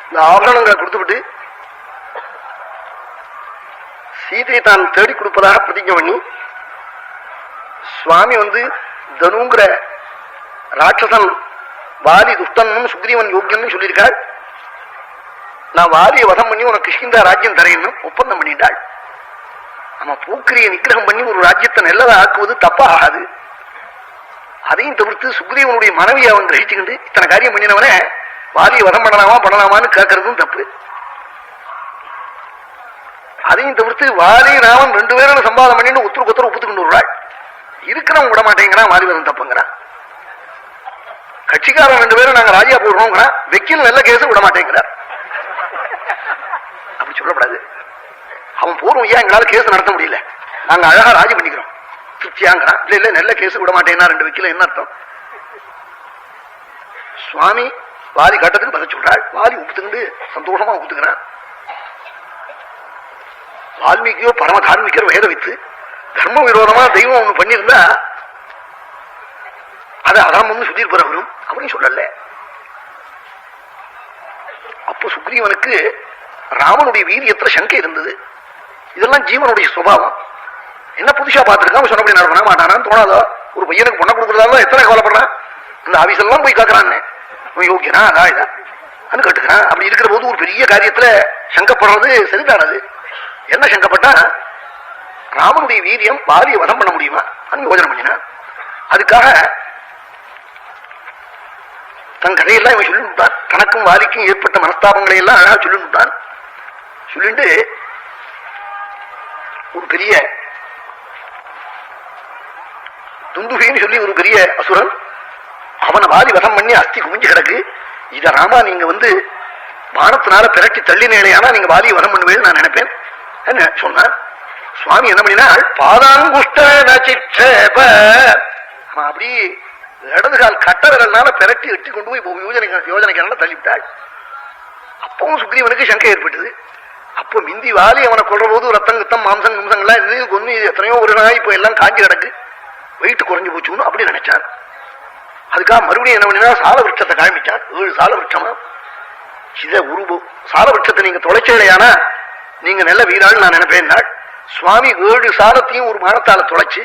இந்த ஆபரணங்களை கொடுத்துவிட்டு சீதையை தான் தேடி கொடுப்பதாக பிரதிஜை பண்ணி சுவாமி தனுங்கிற ராட்சசன் வாலி துஷ்டன் சுக்ரீவன் யோக்கியன்னு சொல்லியிருக்காள். நான் வாலியை வதம் பண்ணி உனக்கு கிஷ்கிந்தா ராஜ்யம் தரையணும் ஒப்பந்தம் பண்ணிட்டாள். நம்ம பூக்கிரிய நிகிரகம் பண்ணி ஒரு ராஜ்யத்தை நல்லதா ஆக்குவது தப்பா ஆகாது. அதையும் தவிர்த்து சுக்ரீவனுடைய மனைவியை அவன் கிரகிச்சுக்கிண்டு இத்தனை காரியம் பண்ணினவனே வாலியை வதம் பண்ணலாமான்னு கேட்கறதும் தப்பு. அதையும் தவிர்த்து வாலி ராமன் 2 பேரும் சம்பாதம் பண்ணிட்டு ஒத்துருக்கு ஒப்புத்துக்கொண்டு வருவாள். இருக்கிறவன் விட மாட்டேங்கிறான், வாலிவதம் தப்புங்கிறான். கட்சிக்காரன் 2 பேரும் நாங்க ராஜா போடுறோங்கிறான், வெக்கில் நல்ல கேஸ் விட மாட்டேங்கிறார். அப்படி சொல்லப்படாது. அவன் போறோம் ஐயா எங்களால கேஸ் நடத்த முடியல, நாங்க அழகா ராஜி பண்ணிக்கிறோம் திருப்தியாங்கிறான். இல்ல இல்ல நல்ல கேஸ் விட மாட்டேன்னா 2 வெக்கில என்ன அர்த்தம்? சுவாமி வாலி கட்டத்துக்கு பதில் சொல்றாள். வாலி ஒப்புத்துக்கிண்டு சந்தோஷமா ஒப்புத்துக்கிறான். வால்மீகியோ பரம தார்மிகர் வேத வித்து தர்ம விரோதமா தெய்வம் ஒண்ணு பண்ணியிருந்தா அதை அதர்மம்னு சொல்லியிருப்பார். அவரும் சொல்லல. அப்போ சுக்ரீவனுக்கு ராமனுடைய வீரியத்துல சங்கை இருந்தது. இதெல்லாம் ஜீவனுடைய சுபாவம். என்ன புதுசா பார்த்திருக்கான் சொன்னபடி நடப்பா மாட்டானான்னு தோணாதோ. ஒரு பையனுக்கு பொண்ணை கொடுக்குறதால எத்தனை கவலைப்படுறான். அந்த ஆபீஸ் எல்லாம் போய் கேட்கறான்னு யோக்கியனா அதா இதான் கேட்டுக்கிறான். அப்படி இருக்கிற போது ஒரு பெரிய காரியத்துல சங்கப்படுறது சரிதானது. என்ன சங்கப்பட்டா ராமனுடைய வீரியம் வாலியை வதம் பண்ண முடியுமா யோஜனை பண்ணினான். அதுக்காக தன் கதையெல்லாம் இவன் சொல்லிவிட்டான். தனக்கும் வாலிக்கும் ஏற்பட்ட மனஸ்தாபங்களை எல்லாம் அழகா சொல்லிவிட்டான். சொல்லிட்டு ஒரு பெரிய துந்துகின்னு சொல்லி ஒரு பெரிய அசுரன் அவனை வாலி வதம் பண்ணி அஸ்தி குமிஞ்சு கிடக்கு. இத ராமா நீங்க பானத்தினால பிரட்டி தள்ளினேனா நீங்க வாலியை வதம் பண்ணுவேன்னு நான் நினைப்பேன் சொன்னார். சுவாமி என்ன பண்ணினாள், பாதாங்குஷ்ட அப்படி இடது கால் கட்டவர்களால பிரட்டி எட்டி கொண்டு போய் யோஜனைக்கான தள்ளிவிட்டாள். அப்பவும் சுக்ரீவனுக்கு சங்கை ஏற்பட்டது. அப்போ மிந்தி வாலி அவனை கொள்ற போது ரத்தம் கித்தம் மாம்சம் நிம்சங்கள்லாம் இது கொண்டு எத்தனையோ ஒரு நாள் இப்போ எல்லாம் காஞ்சி கிடக்கு, வெயிட்டு குறைஞ்சு போச்சுன்னு அப்படி நினைச்சான். அதுக்காக மறுபடியும் என்ன பண்ணினா சால விருட்சத்தை காமிச்சான். 7 சால விருட்சமா இத உருபு சால விருட்சத்தை நீங்க தொலைச்சேலையானா நீங்க நல்ல வீராள் நான் நினைப்பேன். சுவாமி 7 சாலத்தையும் ஒரு பானத்தால தொலைச்சு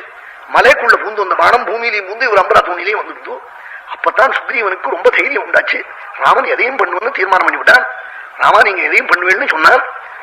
மலைக்குள்ள பூந்து வந்த பானம் பூமியிலையும் பூந்து ஒரு அம்பரா தூணிலையும் வந்துடுது. அப்பதான் சுக்ரீவனுக்கு ரொம்ப தைரியம் உண்டாச்சு. ராமன் எதையும் பண்ணுவேன்னு தீர்மானம் பண்ணிவிட்டான். ராமா நீங்க எதையும் பண்ணுவேன்னு சொன்னான்.